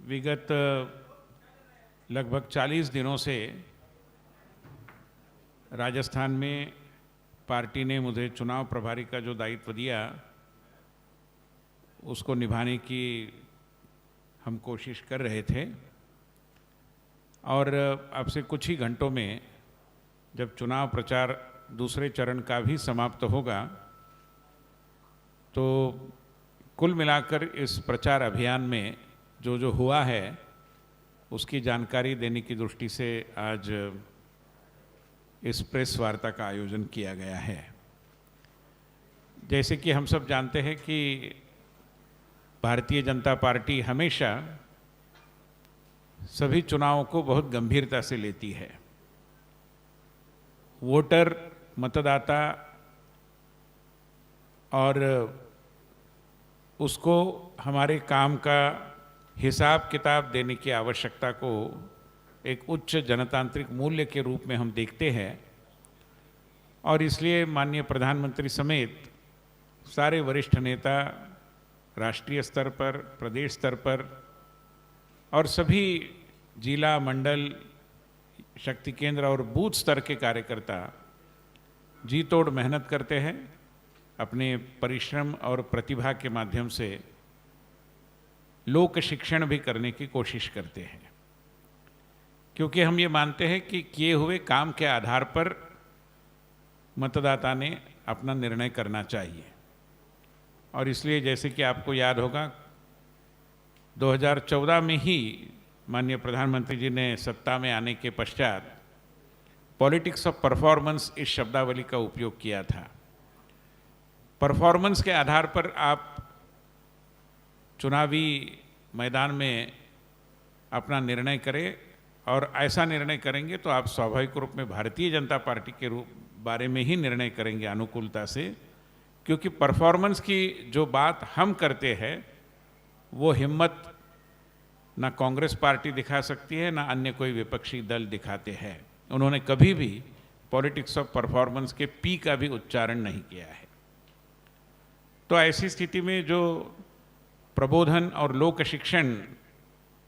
विगत लगभग 40 दिनों से राजस्थान में पार्टी ने मुझे चुनाव प्रभारी का जो दायित्व दिया उसको निभाने की हम कोशिश कर रहे थे। और अब से कुछ ही घंटों में जब चुनाव प्रचार दूसरे चरण का भी समाप्त होगा तो कुल मिलाकर इस प्रचार अभियान में जो जो हुआ है उसकी जानकारी देने की दृष्टि से आज इस प्रेस वार्ता का आयोजन किया गया है। जैसे कि हम सब जानते हैं कि भारतीय जनता पार्टी हमेशा सभी चुनावों को बहुत गंभीरता से लेती है। वोटर, मतदाता और उसको हमारे काम का हिसाब किताब देने की आवश्यकता को एक उच्च जनतांत्रिक मूल्य के रूप में हम देखते हैं। और इसलिए माननीय प्रधानमंत्री समेत सारे वरिष्ठ नेता राष्ट्रीय स्तर पर, प्रदेश स्तर पर और सभी जिला, मंडल, शक्ति केंद्र और बूथ स्तर के कार्यकर्ता जी तोड़ मेहनत करते हैं। अपने परिश्रम और प्रतिभा के माध्यम से लोक शिक्षण भी करने की कोशिश करते हैं, क्योंकि हम ये मानते हैं कि किए हुए काम के आधार पर मतदाता ने अपना निर्णय करना चाहिए। और इसलिए जैसे कि आपको याद होगा 2014 में ही माननीय प्रधानमंत्री जी ने सत्ता में आने के पश्चात पॉलिटिक्स ऑफ परफॉर्मेंस इस शब्दावली का उपयोग किया था। परफॉर्मेंस के आधार पर आप चुनावी मैदान में अपना निर्णय करें और ऐसा निर्णय करेंगे तो आप स्वाभाविक रूप में भारतीय जनता पार्टी के बारे में ही निर्णय करेंगे अनुकूलता से, क्योंकि परफॉर्मेंस की जो बात हम करते हैं वो हिम्मत ना कांग्रेस पार्टी दिखा सकती है ना अन्य कोई विपक्षी दल दिखाते हैं। उन्होंने कभी भी पॉलिटिक्स ऑफ परफॉर्मेंस के पी का भी उच्चारण नहीं किया है। तो ऐसी स्थिति में जो प्रबोधन और लोक शिक्षण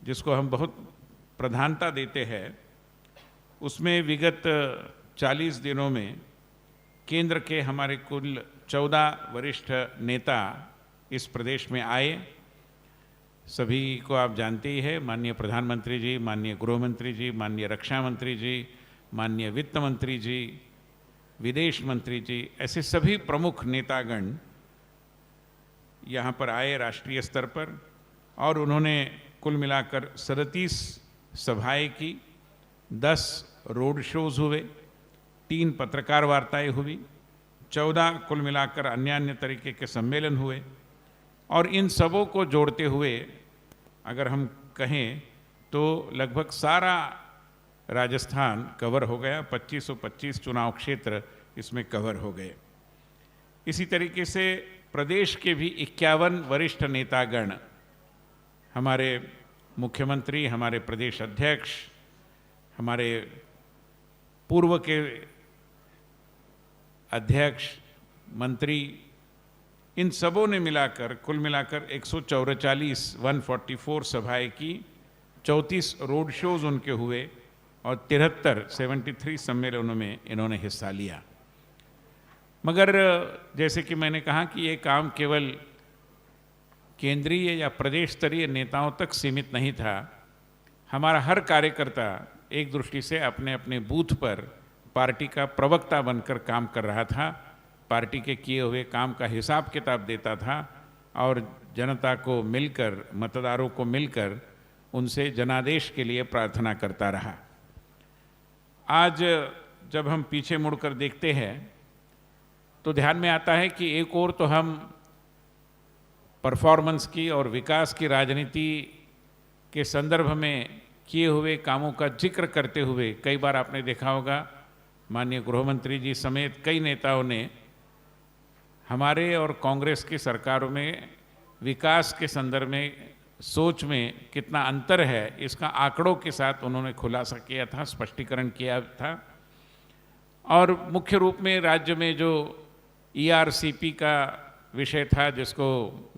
जिसको हम बहुत प्रधानता देते हैं, उसमें विगत 40 दिनों में केंद्र के हमारे कुल 14 वरिष्ठ नेता इस प्रदेश में आए। सभी को आप जानते ही हैं, माननीय प्रधानमंत्री जी, माननीय गृह मंत्री जी, माननीय रक्षा मंत्री जी, माननीय वित्त मंत्री जी, विदेश मंत्री जी, ऐसे सभी प्रमुख नेतागण यहाँ पर आए राष्ट्रीय स्तर पर। और उन्होंने कुल मिलाकर 37 सभाएं की, 10 रोड शोज हुए, 3 पत्रकार वार्ताएं हुई, 14 कुल मिलाकर अन्य तरीके के सम्मेलन हुए। और इन सबों को जोड़ते हुए अगर हम कहें तो लगभग सारा राजस्थान कवर हो गया। 2525 चुनाव क्षेत्र इसमें कवर हो गए। इसी तरीके से प्रदेश के भी 51 वरिष्ठ नेतागण, हमारे मुख्यमंत्री, हमारे प्रदेश अध्यक्ष, हमारे पूर्व के अध्यक्ष, मंत्री, इन सबों ने मिलाकर कुल मिलाकर 144 सभाएं की, 34 रोड शोज उनके हुए और 73 सम्मेलनों में इन्होंने हिस्सा लिया। मगर जैसे कि मैंने कहा कि ये काम केवल केंद्रीय या प्रदेश स्तरीय नेताओं तक सीमित नहीं था। हमारा हर कार्यकर्ता एक दृष्टि से अपने अपने बूथ पर पार्टी का प्रवक्ता बनकर काम कर रहा था, पार्टी के किए हुए काम का हिसाब किताब देता था और जनता को मिलकर, मतदारों को मिलकर उनसे जनादेश के लिए प्रार्थना करता रहा। आज जब हम पीछे मुड़कर देखते हैं तो ध्यान में आता है कि एक ओर तो हम परफॉर्मेंस की और विकास की राजनीति के संदर्भ में किए हुए कामों का जिक्र करते हुए, कई बार आपने देखा होगा माननीय गृह मंत्री जी समेत कई नेताओं ने हमारे और कांग्रेस की सरकारों में विकास के संदर्भ में सोच में कितना अंतर है इसका आंकड़ों के साथ उन्होंने खुलासा किया था, स्पष्टीकरण किया था। और मुख्य रूप में राज्य में जो ERCP का विषय था जिसको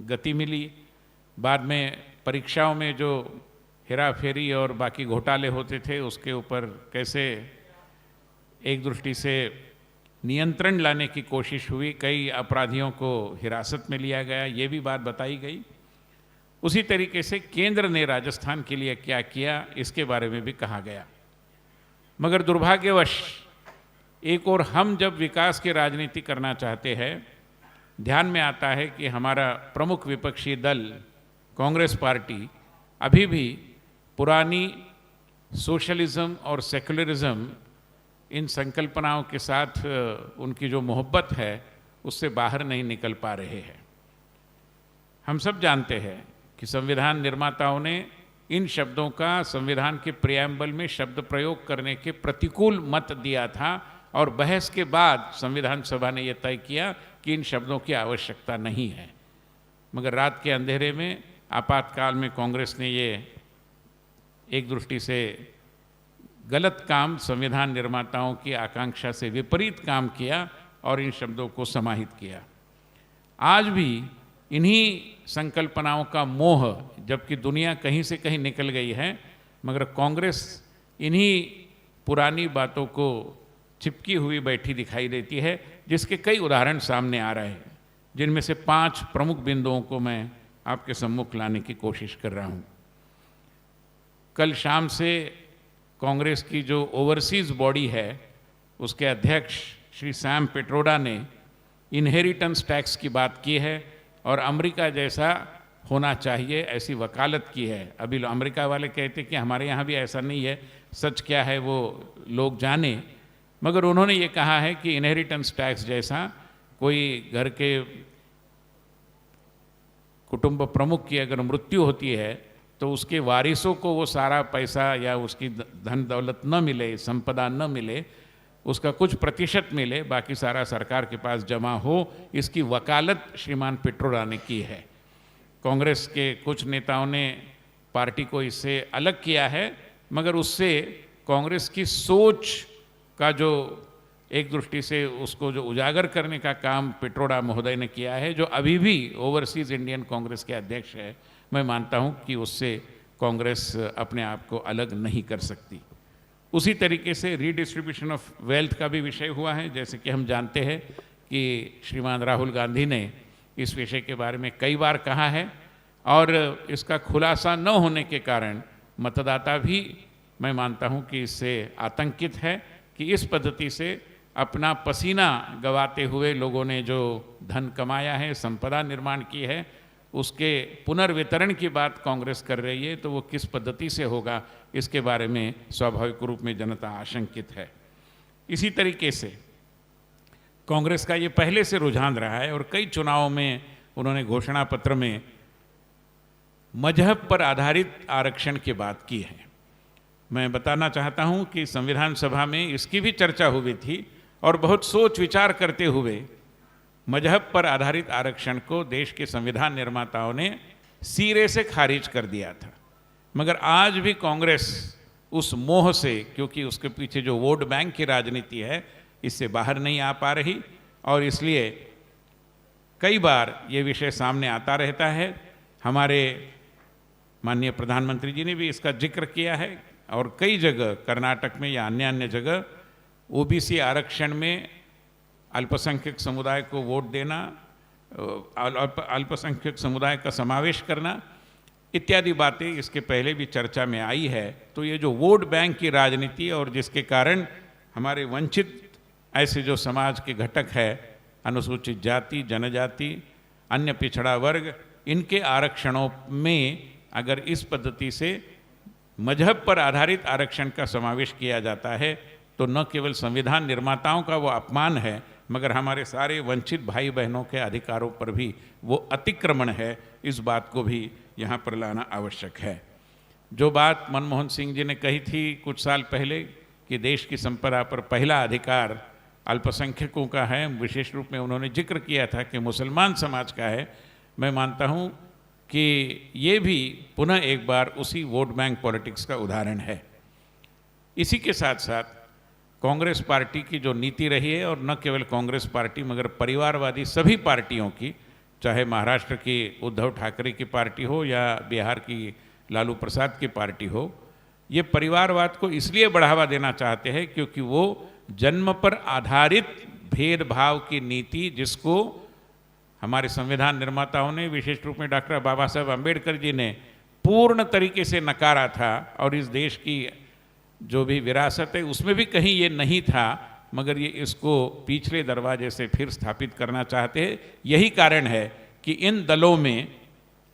गति मिली, बाद में परीक्षाओं में जो हेरा फेरी और बाकी घोटाले होते थे उसके ऊपर कैसे एक दृष्टि से नियंत्रण लाने की कोशिश हुई, कई अपराधियों को हिरासत में लिया गया, ये भी बात बताई गई। उसी तरीके से केंद्र ने राजस्थान के लिए क्या किया इसके बारे में भी कहा गया। मगर दुर्भाग्यवश एक और हम जब विकास की राजनीति करना चाहते हैं, ध्यान में आता है कि हमारा प्रमुख विपक्षी दल कांग्रेस पार्टी अभी भी पुरानी सोशलिज्म और सेकुलरिज्म इन संकल्पनाओं के साथ उनकी जो मोहब्बत है उससे बाहर नहीं निकल पा रहे हैं। हम सब जानते हैं कि संविधान निर्माताओं ने इन शब्दों का संविधान के प्रियम्बल में शब्द प्रयोग करने के प्रतिकूल मत दिया था और बहस के बाद संविधान सभा ने यह तय किया कि इन शब्दों की आवश्यकता नहीं है। मगर रात के अंधेरे में आपातकाल में कांग्रेस ने ये एक दृष्टि से गलत काम, संविधान निर्माताओं की आकांक्षा से विपरीत काम किया और इन शब्दों को समाहित किया। आज भी इन्हीं संकल्पनाओं का मोह, जबकि दुनिया कहीं से कहीं निकल गई है, मगर कांग्रेस इन्हीं पुरानी बातों को चिपकी हुई बैठी दिखाई देती है, जिसके कई उदाहरण सामने आ रहे हैं, जिनमें से 5 प्रमुख बिंदुओं को मैं आपके सम्मुख लाने की कोशिश कर रहा हूँ। कल शाम से कांग्रेस की जो ओवरसीज़ बॉडी है उसके अध्यक्ष श्री सैम पिट्रोडा ने इनहेरिटेंस टैक्स की बात की है और अमेरिका जैसा होना चाहिए ऐसी वकालत की है। अभी अमेरिका वाले कहते कि हमारे यहाँ भी ऐसा नहीं है, सच क्या है वो लोग जाने, मगर उन्होंने ये कहा है कि इनहेरिटेंस टैक्स जैसा कोई घर के कुटुंब प्रमुख की अगर मृत्यु होती है तो उसके वारिसों को वो सारा पैसा या उसकी धन दौलत न मिले, संपदा न मिले, उसका कुछ प्रतिशत मिले, बाकी सारा सरकार के पास जमा हो, इसकी वकालत श्रीमान पिट्रोडा ने की है। कांग्रेस के कुछ नेताओं ने पार्टी को इससे अलग किया है, मगर उससे कांग्रेस की सोच का जो एक दृष्टि से उसको जो उजागर करने का काम पिट्रोडा महोदय ने किया है, जो अभी भी ओवरसीज़ इंडियन कांग्रेस के अध्यक्ष है, मैं मानता हूं कि उससे कांग्रेस अपने आप को अलग नहीं कर सकती। उसी तरीके से रीडिस्ट्रीब्यूशन ऑफ वेल्थ का भी विषय हुआ है। जैसे कि हम जानते हैं कि श्रीमान राहुल गांधी ने इस विषय के बारे में कई बार कहा है और इसका खुलासा न होने के कारण मतदाता भी, मैं मानता हूं कि इससे आतंकित है कि इस पद्धति से अपना पसीना गवाते हुए लोगों ने जो धन कमाया है, संपदा निर्माण की है, उसके पुनर्वितरण की बात कांग्रेस कर रही है, तो वो किस पद्धति से होगा इसके बारे में स्वाभाविक रूप में जनता आशंकित है। इसी तरीके से कांग्रेस का ये पहले से रुझान रहा है और कई चुनावों में उन्होंने घोषणा पत्र में मजहब पर आधारित आरक्षण की बात की है। मैं बताना चाहता हूं कि संविधान सभा में इसकी भी चर्चा हुई थी और बहुत सोच विचार करते हुए मजहब पर आधारित आरक्षण को देश के संविधान निर्माताओं ने सिरे से खारिज कर दिया था। मगर आज भी कांग्रेस उस मोह से, क्योंकि उसके पीछे जो वोट बैंक की राजनीति है, इससे बाहर नहीं आ पा रही और इसलिए कई बार ये विषय सामने आता रहता है। हमारे माननीय प्रधानमंत्री जी ने भी इसका जिक्र किया है और कई जगह कर्नाटक में या अन्य अन्य जगह ओबीसी आरक्षण में अल्पसंख्यक समुदाय को वोट देना, अल्पसंख्यक समुदाय का समावेश करना इत्यादि बातें इसके पहले भी चर्चा में आई है। तो ये जो वोट बैंक की राजनीति और जिसके कारण हमारे वंचित ऐसे जो समाज के घटक है, अनुसूचित जाति, जनजाति, अन्य पिछड़ा वर्ग, इनके आरक्षणों में अगर इस पद्धति से मजहब पर आधारित आरक्षण का समावेश किया जाता है तो न केवल संविधान निर्माताओं का वो अपमान है, मगर हमारे सारे वंचित भाई बहनों के अधिकारों पर भी वो अतिक्रमण है। इस बात को भी यहाँ पर लाना आवश्यक है। जो बात मनमोहन सिंह जी ने कही थी कुछ साल पहले कि देश की संपदा पर पहला अधिकार अल्पसंख्यकों का है, विशेष रूप में उन्होंने जिक्र किया था कि मुसलमान समाज का है, मैं मानता हूँ कि ये भी पुनः एक बार उसी वोट बैंक पॉलिटिक्स का उदाहरण है। इसी के साथ साथ कांग्रेस पार्टी की जो नीति रही है, और न केवल कांग्रेस पार्टी मगर परिवारवादी सभी पार्टियों की, चाहे महाराष्ट्र की उद्धव ठाकरे की पार्टी हो या बिहार की लालू प्रसाद की पार्टी हो, ये परिवारवाद को इसलिए बढ़ावा देना चाहते हैं क्योंकि वो जन्म पर आधारित भेदभाव की नीति, जिसको हमारे संविधान निर्माताओं ने, विशेष रूप में डॉक्टर बाबा साहब अम्बेडकर जी ने पूर्ण तरीके से नकारा था, और इस देश की जो भी विरासत है उसमें भी कहीं ये नहीं था, मगर ये इसको पिछले दरवाजे से फिर स्थापित करना चाहते हैं। यही कारण है कि इन दलों में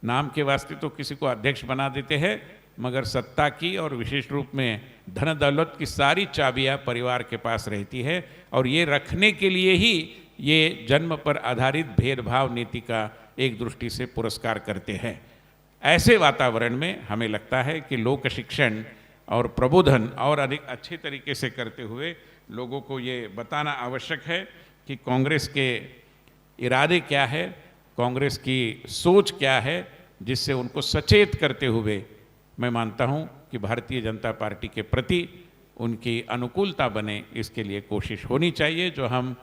नाम के वास्ते तो किसी को अध्यक्ष बना देते हैं, मगर सत्ता की और विशेष रूप में धन दौलत की सारी चाबियां परिवार के पास रहती है, और ये रखने के लिए ही ये जन्म पर आधारित भेदभाव नीति का एक दृष्टि से पुरस्कार करते हैं। ऐसे वातावरण में हमें लगता है कि लोक शिक्षण और प्रबोधन और अधिक अच्छे तरीके से करते हुए लोगों को ये बताना आवश्यक है कि कांग्रेस के इरादे क्या है, कांग्रेस की सोच क्या है, जिससे उनको सचेत करते हुए मैं मानता हूं कि भारतीय जनता पार्टी के प्रति उनकी अनुकूलता बने, इसके लिए कोशिश होनी चाहिए। जो हम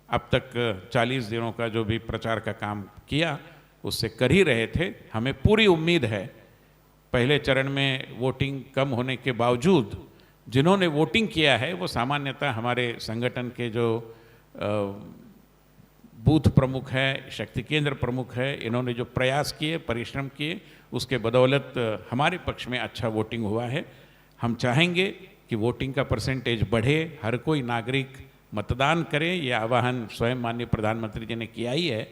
अब तक 40 दिनों का जो भी प्रचार का काम किया उससे कर ही रहे थे। हमें पूरी उम्मीद है, पहले चरण में वोटिंग कम होने के बावजूद जिन्होंने वोटिंग किया है वो सामान्यतः हमारे संगठन के जो बूथ प्रमुख है, शक्ति केंद्र प्रमुख है, इन्होंने जो प्रयास किए, परिश्रम किए, उसके बदौलत हमारे पक्ष में अच्छा वोटिंग हुआ है। हम चाहेंगे कि वोटिंग का परसेंटेज बढ़े, हर कोई नागरिक मतदान करे, ये आह्वान स्वयं माननीय प्रधानमंत्री जी ने किया ही है,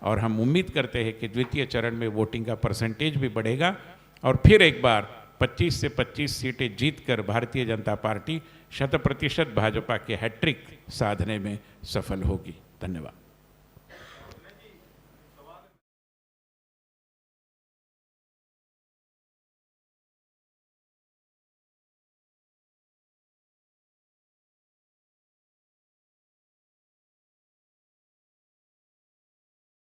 और हम उम्मीद करते हैं कि द्वितीय चरण में वोटिंग का परसेंटेज भी बढ़ेगा और फिर एक बार 25 से 25 सीटें जीतकर भारतीय जनता पार्टी 100% भाजपा के हैट्रिक साधने में सफल होगी। धन्यवाद।